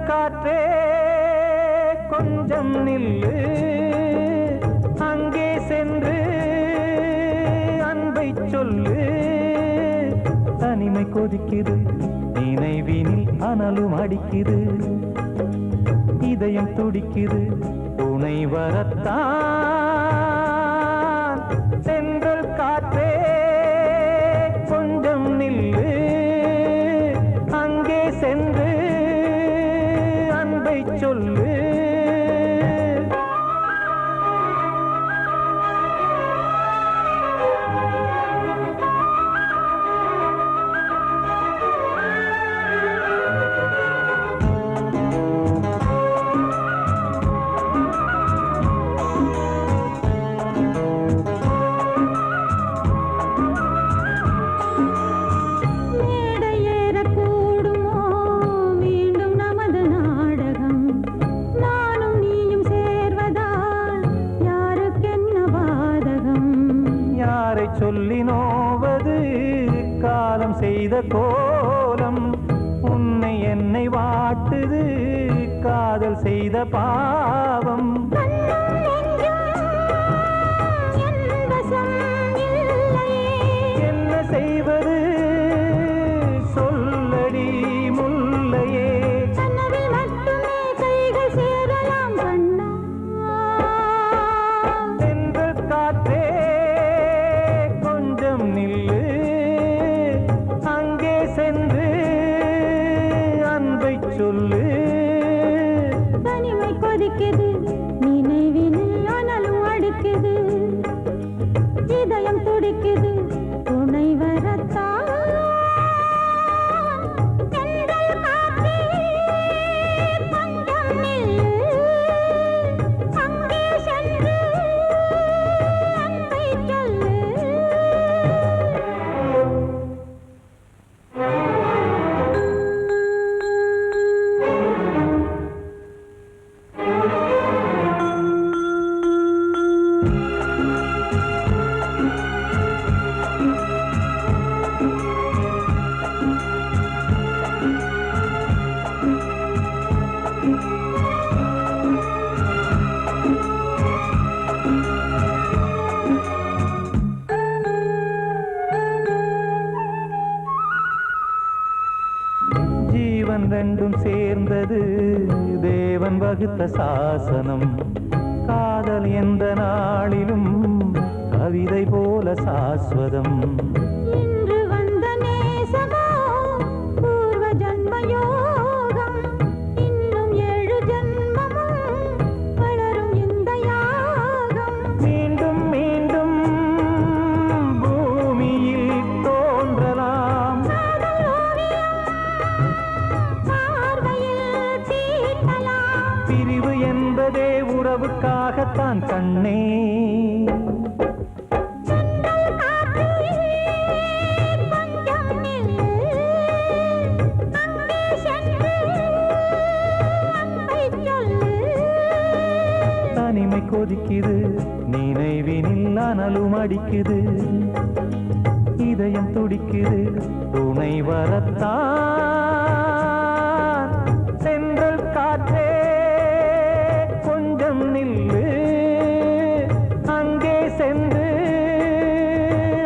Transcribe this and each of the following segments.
காற்றே கொஞ்சம் நில்லு, அங்கே சென்று அன்பை சொல்லு. தனிமை கொதிக்குது, நினைவினில் அனலும் அடிக்குது, இதயம் துடிக்குது, துணை வரத்தான். சென்றல் காற்றே கொஞ்சம் நில்லு, அங்கே சென்று சொல்லு. சொல்லி நோவது காலம் செய்த கோலம், உன்னை என்னை வாட்டுது காதல் செய்த பாவம். என்ன செய்வது சொல்லடி முல்லையே. சென்றல் காற்றே நில்லு, அங்கே சென்று அன்பை சொல்லு. தனிமை கொதிக்குது, நினைவினில் அனலும் அடிக்குது, இதயம் துடிக்குது, துணை வரத்தான். ரெண்டும் சேர்ந்தது தேவன் வகுத்த சாசனம். காதல் எந்த நாளிலும் கவிதை போல சாஸ்வதம். இன்று வந்த நேசமோ பூர்வ ஜன்ம யோகம், இன்னும் 7 ஜன்மமும் வளரும் இந்த யாகம். மீண்டும் மீண்டும் பூமியில் தோன்றலாம், பிரிவு என்பதே உறவுக்காகத்தான் கண்ணே. தனிமை கொதிக்குது, நினைவினில் அனலும் அடிக்குது, இதயம் துடிக்குது, துணை வரத்தான். சென்றல் காற்றே கொஞ்சம் நில்லு, அங்கே சென்று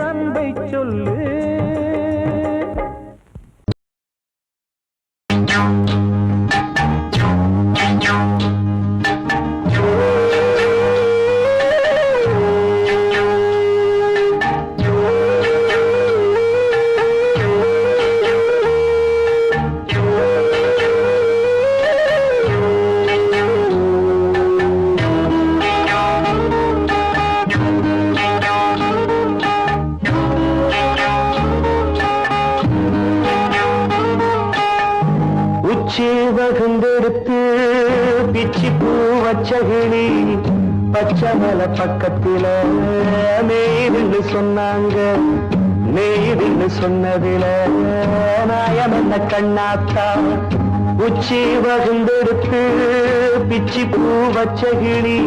அன்பை சொல்லு. பிச்சி பூ வச்ச கிளி பச்சை மலை பக்கத்தில மேய்துன்னு சொன்னாங்க. மேய்துன்னு சொன்னதில நாயம் என்ன கண்ணாத்தா உச்சி வகுந்தெடுத்து பிச்சி பூ வச்ச கிளி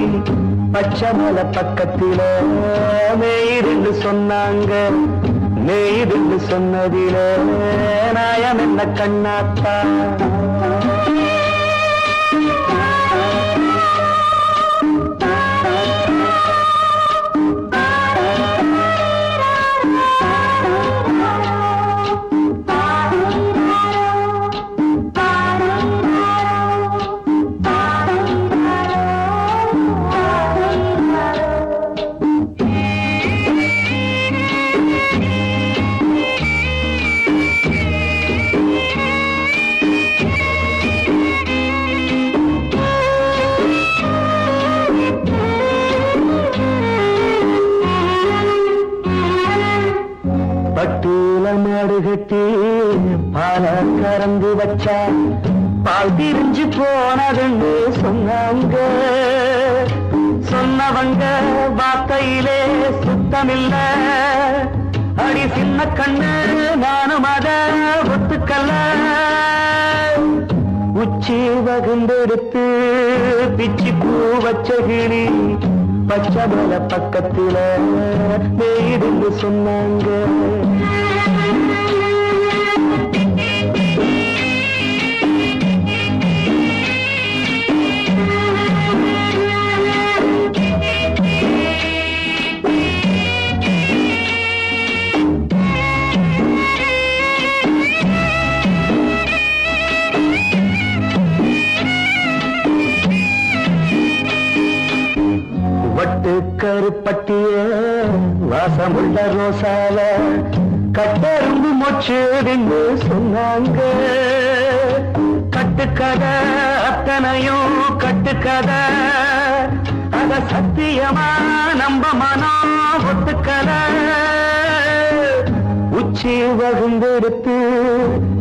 பச்சை மலை பக்கத்தில மேய்துன்னு சொன்னாங்க. மேய்துன்னு சொன்னதில நாயம் என்ன கண்ணாத்தா. பட்டியல மாடு கட்டி பால கறந்து வச்சா பால் திரிஞ்சு போனதுன்னு சொன்னாங்க. சொன்னவங்க வார்த்தையிலே சுத்தமில்ல. அடி சின்ன கண்ணு நானும் அத ஒத்துக்கல்ல. உச்சி வகுந்தெடுத்து பிச்சி பூ வச்ச கிளி பச்சை மலை பக்கத்தில மேய்துன்னு சொன்னாங்க. வட்டு கருப்பட்டிய வாசமுள்ள ரோசால கட்டெரும்பு மொச்சுன்னு சொன்னாங்க. கட்டுக்கதை அத்தனையும் கட்டுக்கதை அத சத்தியமா நம்ப மனம் ஒத்துக்கதை. உச்சி வகுந்தெடுத்து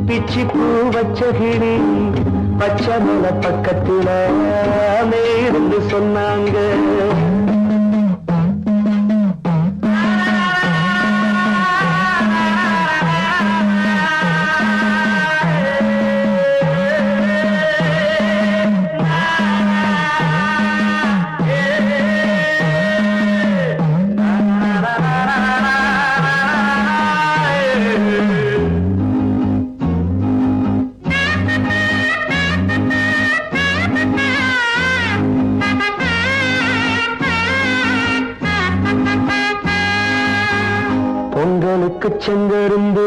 பிச்சி பூ வச்ச கிளி பச்சை மலை பக்கத்தில மேய்துன்னு சொன்னாங்க. பொங்கலுக்கு செங்கருந்து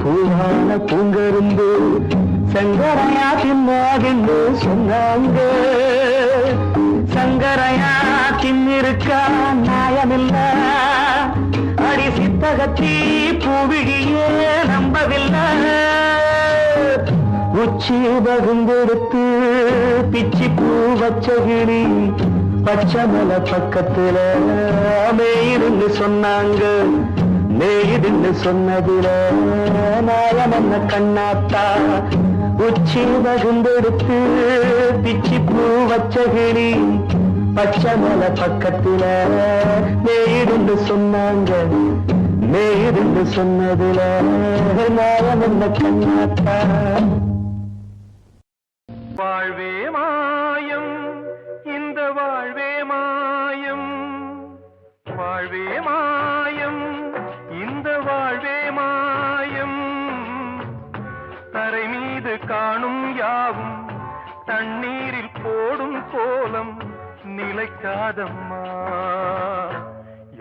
பூவான பூங்கருந்து சங்கரையா தின்னாகின்னு சொன்னாங்க. சங்கரையா தின்னிருக்கா நியாயமில்ல. அடி சித்தகத்தி பூவிழியே நம்பவில்லை. உச்சி வகுந்தெடுத்து பிச்சி பூ வச்ச கிளி பச்சை மலை பக்கத்தில மேய்துன்னு சொன்னாங்க. மேய்துன்னு சொன்னதில நாயம் என்ன கண்ணாத்தா உச்சி வகுந்தெடுத்து பிச்சி பூ வச்ச கிளி பச்சை மலை பக்கத்தில மேய்துன்னு சொன்னாங்க. மேய்துன்னு சொன்னதில நாயம் என்ன கண்ணாத்தா. வாழ்வே மாயம் இந்த வாழ்வே மாயம். வாழ்வே மாயம் இந்த வாழ்வே மாயம். தரை மீது காணும் யாவும் தண்ணீரில் போடும் கோலம் நிலைக்காதம்மா.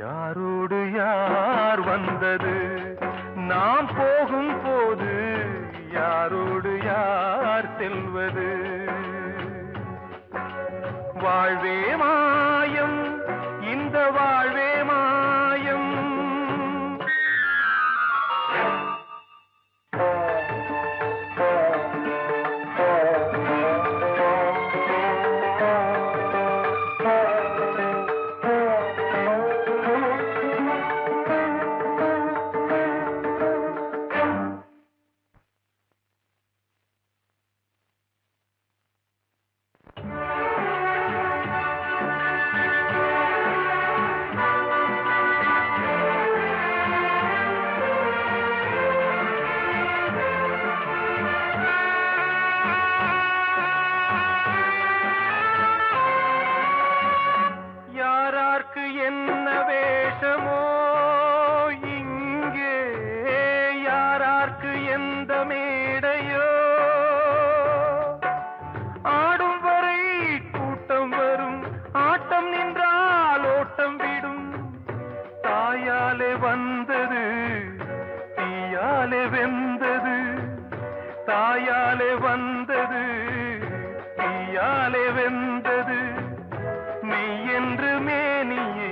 யாரோடு யார் வந்தது நாம் போகும் போது யாரோடு யார் செல்வது. வாழ்வே மாயம் இந்த வாழ்வே மாயம். வென்றது மெய் என்று மேனியை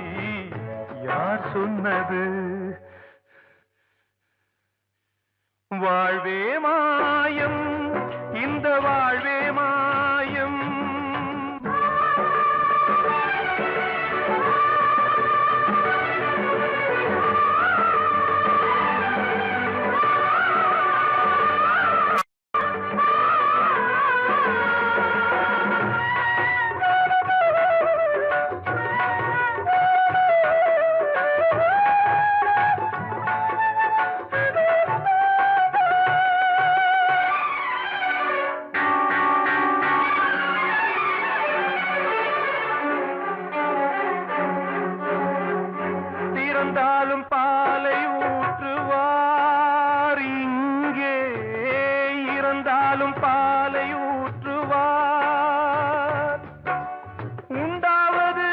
யார் சொன்னது வாழ்வே மாயம் இந்த வாழ்வே மாயம் இறந்தாலும் பாலை ஊற்றுவார் இங்கே இறந்தாலும் பாலை ஊற்றுவார் உண்டாவது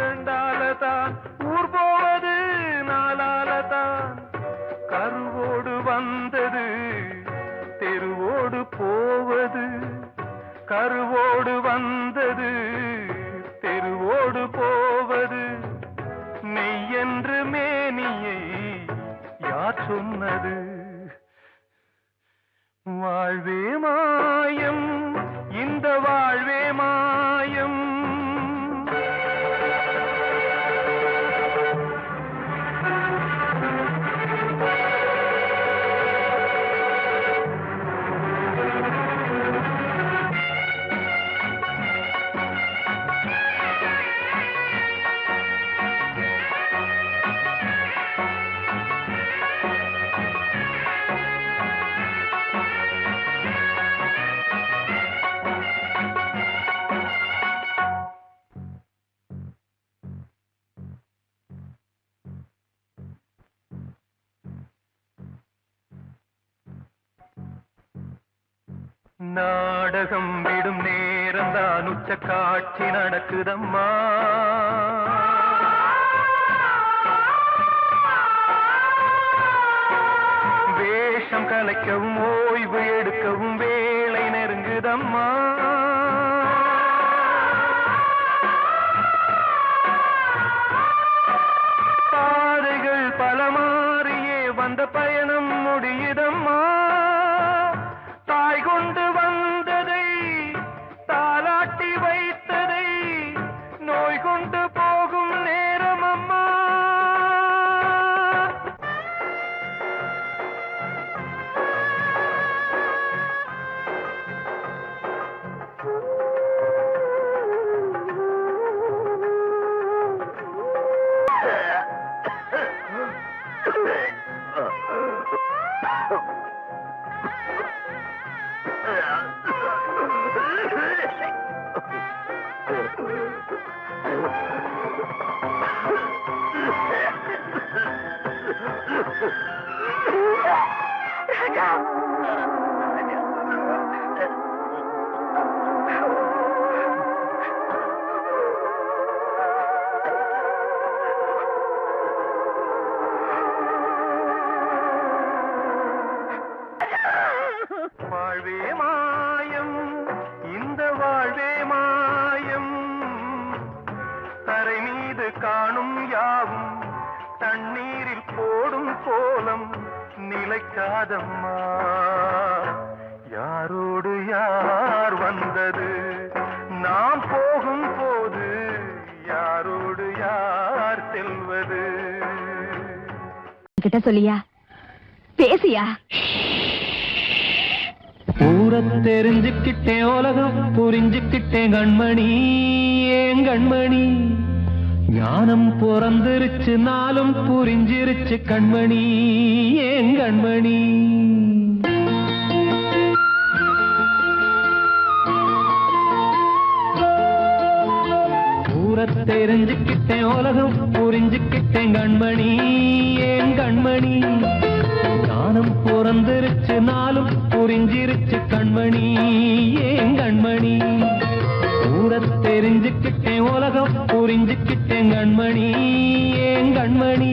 ரெண்டாலதான் ஊர் போவது நாலாலதான் கருவோடு வந்தது தெருவோடு போவது கருவோடு வந்தது தெருவோடு போவது மெய் என்று மேனியை யார் சொன்னது வாழ்வே மாயம் இந்த வாழ்வே மாயம் நாடகம் விடும் நேரம்தான் உச்ச காட்சி நடக்குதம்மா வேஷம் கலைக்கவும் ஓய்வு எடுக்கவும் வேளை நெருங்குதம்மா பாதைகள் பல மாறியே வந்த பயணம் முடியுதம்மா தாய் கொண்டு வந்ததை தாலாட்டி வைத்ததை நோய் கொண்டு போகும் நேரம் அம்மா வாழ்வே மாயம் இந்த வாழ்வே மாயம் தரை மீது காணும் யாவும் தண்ணீரில் போடும் கோலம் நிலைக்காதம்மா யாரோடு யார் வந்தது நாம் போகும் போது யாரோடு யார் செல்வது கிட்ட சொல்லியா பேசியா ஊரை தெரிஞ்சுக்கிட்டேன் உலகம் புரிஞ்சுக்கிட்டேன் கண்மணி ஏன் கண்மணி ஞானம் பிறந்திருச்சு நாளும் புரிஞ்சிருச்சு கண்மணி ஏன் கண்மணி ஊரை தெரிஞ்சுக்கிட்டேன் உலகம் புரிஞ்சுக்கிட்டேன் கண்மணி ஏன் கண்மணி ஞானம் பிறந்திருச்சு நாளும் புரிஞ்சிருச்சு கண்மணி ஏன் கண்மணி ஊரை தெரிஞ்சுக்கிட்டேன் உலகம் புரிஞ்சுக்கிட்டேன் கண்மணி ஏன் கண்மணி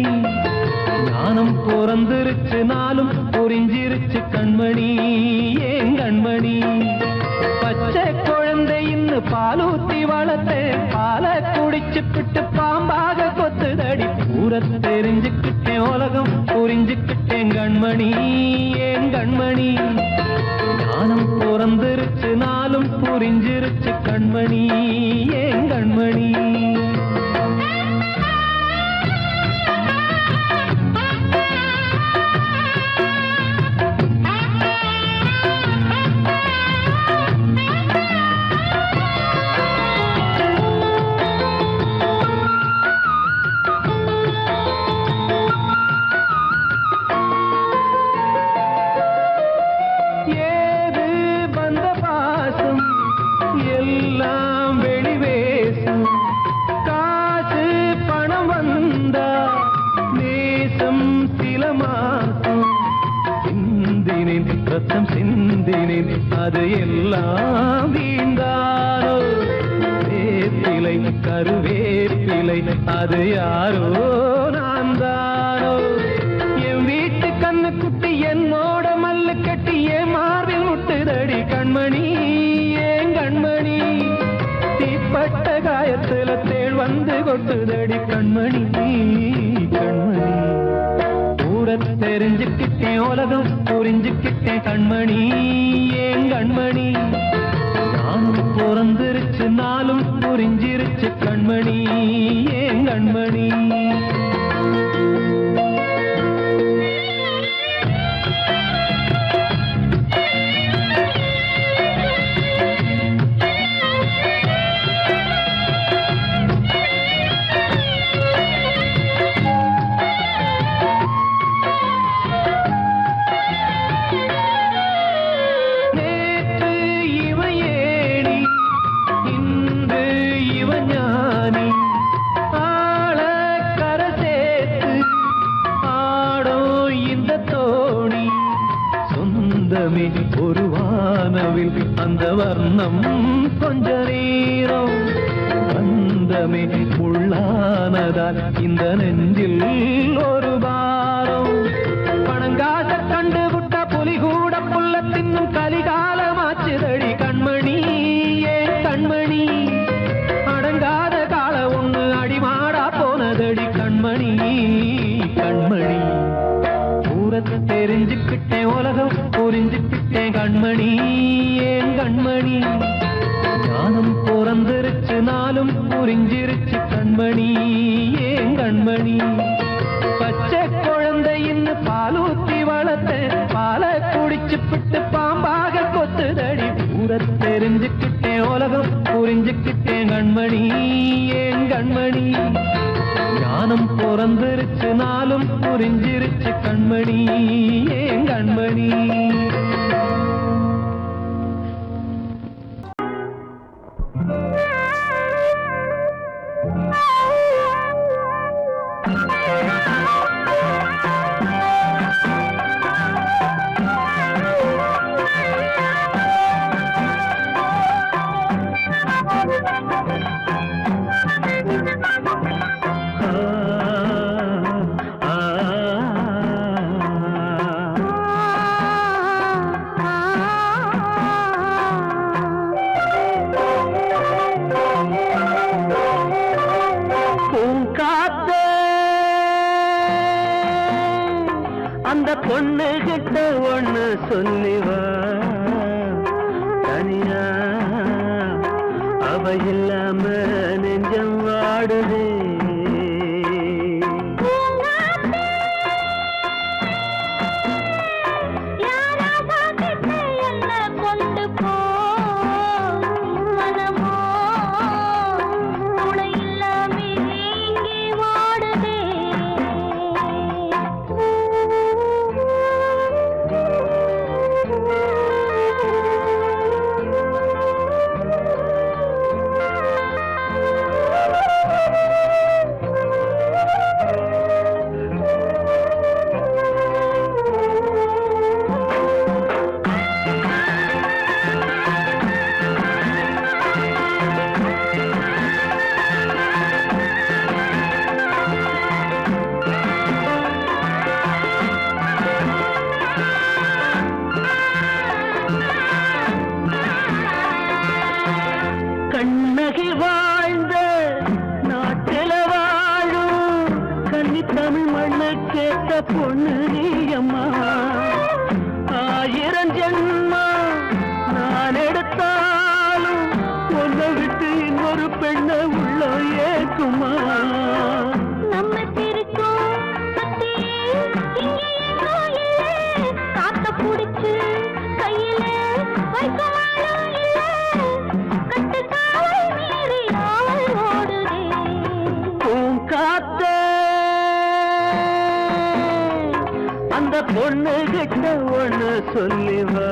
ஞானம் பிறந்திருச்சு நாளும் புரிஞ்சிருச்சு கண்மணி ஏன் கண்மணி பச்சை குழந்தையின் இன்னு பாலூத்தி வளர்த்தேன் பாலை குடிச்சுப்பிட்டு பாம்பாக கொத்துதடி ஊர தெரிஞ்சுக்கிட்டேன் உலகம் புரிஞ்சுக்கிட்டேன் கண்மணி ஏன் கண்மணி ஞானம் பிறந்திருச்சு நாளும் புரிஞ்சிருச்சு கண்மணி ஏன் கண்மணி ரத்தம் சிந்தினேன் அது எல்லாம் வீந்தாரோ வேப்பிலை கருவேப்பிலை அது யாரோ நான் தானோ என் வீட்டு கண்ணு குட்டி என்னோட மல்லு கட்டி என் மார்பில் முட்டுதடி கண்மணி ஏன் கண்மணி தீப்பட்ட காயத்துல தேள் வந்து கொட்டுதடி கண்மணி கண்மணி தெரிஞ்சுக்கிட்டேன் உலகம் புரிஞ்சுக்கிட்டேன் கண்மணி ஏன் கண்மணி நானும் பிறந்திருச்சு நாளும் புரிஞ்சிருச்சு கண்மணி ஏன் கண்மணி ஒரு வானவில் அந்த வர்ணம் கொஞ்ச நேரம் வந்தமே உள்ளானதால் இந்த நெஞ்சில் ஒரு பாரம் பணங்காச கண்டு விட்ட புலி கூட புல்ல தின்னும் கலிகாலமாச்சுதடி கண்மணி ஏன் கண்மணி அடங்காத கால ஒண்ணு அடிமாடா போனதடி கண்மணி கண்மணி தெரிஞ்சுக்கிட்டேன் உலகம் புரிஞ்சுக்கிட்டேன் கண்மணி ஏன் கண்மணி ஞானம் பிறந்திருச்சு நாளும் புரிஞ்சிருச்சு கண்மணி ஏன் கண்மணி பச்சை குழந்தை இன்னும் பாலூத்தி வளர்த்தேன் பாலை குடிச்சுப்பிட்டு பாம்பாக கொத்துதடி ஊர தெரிஞ்சுக்கிட்டேன் உலகம் புரிஞ்சுக்கிட்டேன் கண்மணி ஏன் கண்மணி ஞானம் பிறந்திருச்சு நாளும் புரிஞ்சிருச்சு கண்மணி ஏன் கண்மணி அந்த பொண்ணு கிட்ட ஒண்ணு சொல்லிவா தனியா அவ இல்லாம நெஞ்சம் வாடுதே வாழ்ந்த நாட்டில வாழும் கன்னி தமிழ் மண்ணுக்கேத்த பொண்ணு நீ அம்மா. 1000 ஜென்மா நான் எடுத்தாலும் ஒன்னை விட்டு இன்னொரு பெண்ணை உள்ள ஏக்குமா. நம்ம திருக்கும் சுத்தி இங்கே எங்கோ இல்லை, காத்த புடிச்சு கையில வைக்கவாலும் இல்லை, கட்டுக்காவல் மீறி ஆவல் ஓடுதே. பூங்காத்த அந்த பொண்ணு கிட்ட ஒண்ணு சொல்லிவா.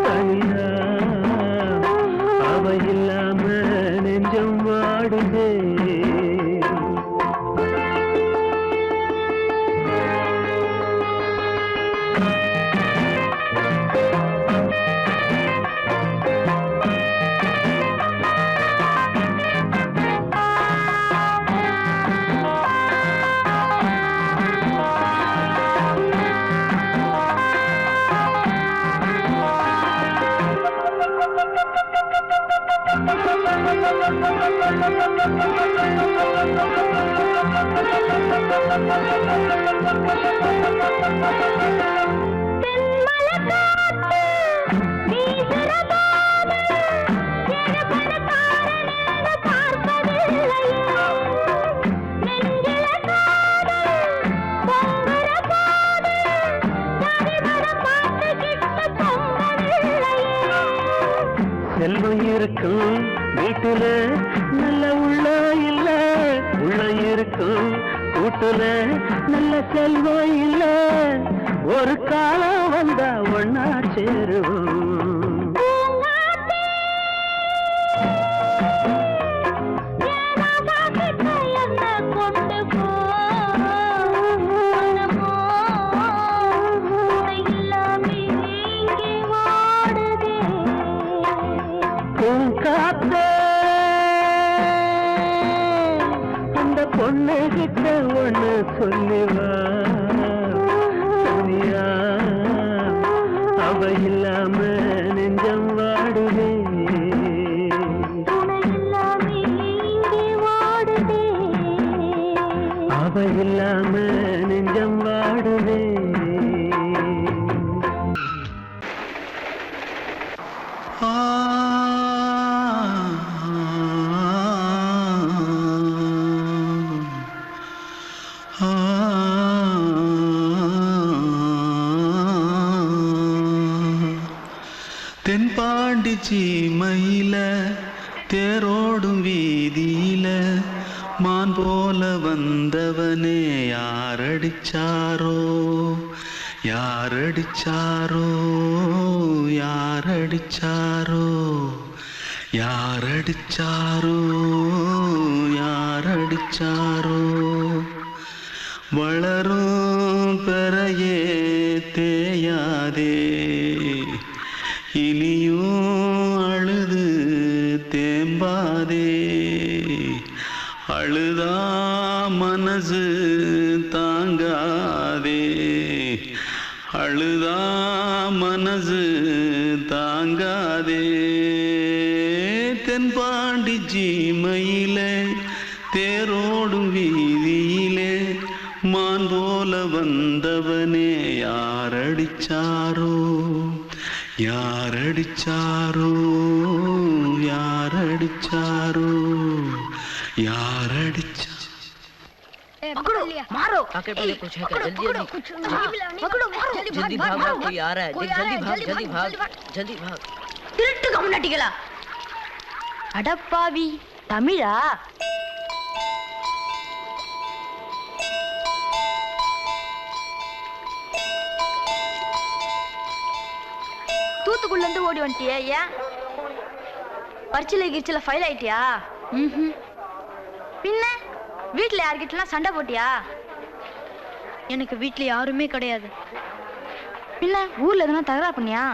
தனியா அவ இல்லாம நெஞ்சம் வாடுதே. செல்வம் இருக்கும் வீட்டுல நல்ல உள்ள இல்ல, உள்ள இருக்கும் கூட்டுல நல்ல செல்வம் இல்ல. ஒரு காலம் வந்தா ஒன்னா சேருவோம். அந்த பொண்ணு கிட்ட ஒண்ணு சொல்லிவா. தனியா அவ இல்லாம நெஞ்சம் வாடுதே. அவ இல்லாம நெஞ்சம் வாடுதே. தென்பாண்டி சீமையில தேரோடும் வீதியில மான் போல வந்தவனே யாரடிச்சாரோ யாரடிச்சாரோ யாரடிச்சாரோ யாரடிச்சாரோ யாரடிச்சாரோ. வளரும் பெறையே தேயாதே, இனியும் அழுது தேம்பாதே. அழுதா மனசு தாங்காதே, அழுதா மனசு தாங்காதே. தென்பாண்டி சீமையிலே தேரோடும் வீதியிலே மான் போல வந்தவனே யாரடிச்சாரோ யாரடிச்சாரோ யாரடிச்சாரோ யாரடிச்சா. पकड़ो मारो आके पहले कुछ है क्या? जल्दी पकड़ो मारो जल्दी भाग भाग कोई आ रहा है जल्दी भाग जल्दी भाग. திருட்டு கம்முனட்டிகளா அடப்பாவி தமிழா? தூத்துக்குள்ள இருந்து ஓடி வந்துட்டியா? ஏன் பரிச்சையில கிரிச்சில ஃபைல் ஆயிட்டியா? பின்ன வீட்டுல யார்கிட்டலாம் சண்டை போட்டியா? எனக்கு வீட்டுல யாருமே கிடையாது. பின்ன ஊர்ல எதனா தகராறு பண்ணியா?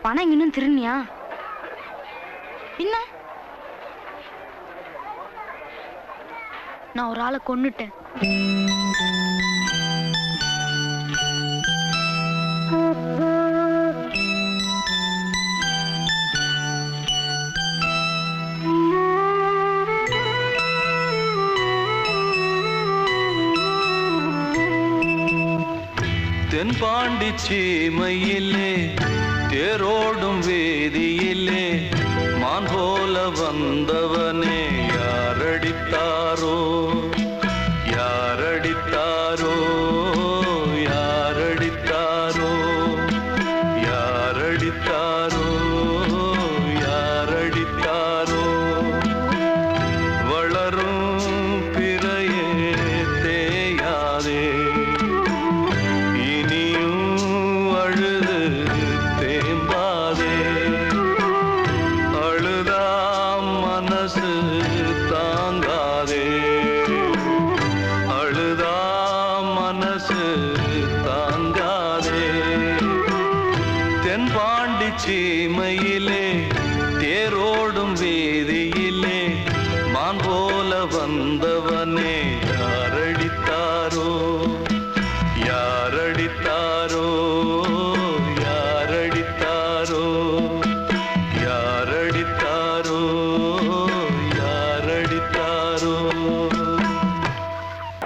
பணம் இன்னும் திருநியா? பின்ன நான் ஒரு ஆளை கொன்னுட்டேன். தென்பாண்டி சீமையிலே தேரோடும் வேதியிலே மான் போல வந்தவனே யாரடித்தாரோ யாரடித்தாரோ யாரடித்தாரோ யாரடித்தாரோ யாரடித்தாரோ வளரும் பிறையே தேயாதே இனியும் அழுது தேம்பாதே அழுதாம் மனசு தாங்காதே அழுதாம் மனசு தாங்காதே தென்பாண்டி சீமையிலே தேரோடும் வேதியிலே மான் போல வந்தவனே